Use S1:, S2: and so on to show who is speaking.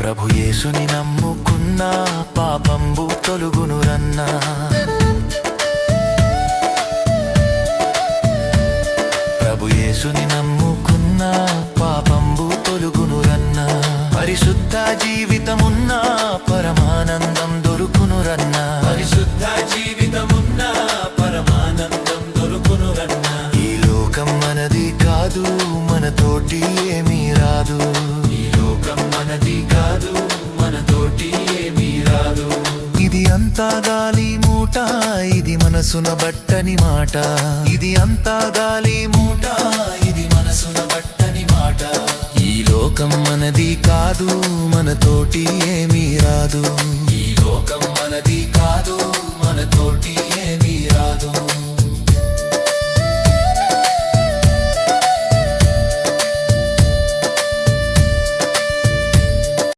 S1: ప్రభు యేసుని నమ్ముకున్నా పాపంబు తొలుగునురన్నా. ప్రభు యేసుని నమ్ముకున్నా పాపంబు తొలుగునురన్నా. పరిశుద్ధ జీవితమున్నా పరమానందం దొరుకునురన్నా.
S2: పరిశుద్ధ జీవితమున్నా పరమానందం దొరుకునురన్నా.
S1: ఈ లోకం మనది కాదు, మనతోటి ఏమీ రాదు.
S2: ఈ లోకం మనది కాదు, మనతోటి ఏమీ రాదు.
S1: ఇది అంతా గాలి మూట, ఇది మనసున బట్టని మాట. ఇది అంతా గాలి మూట, ఇది మనసున బట్టని మాట. ఈ లోకం మనది కాదు, మనతోటి ఏమీ రాదు.
S2: ఈ లోకం మనది కాదు,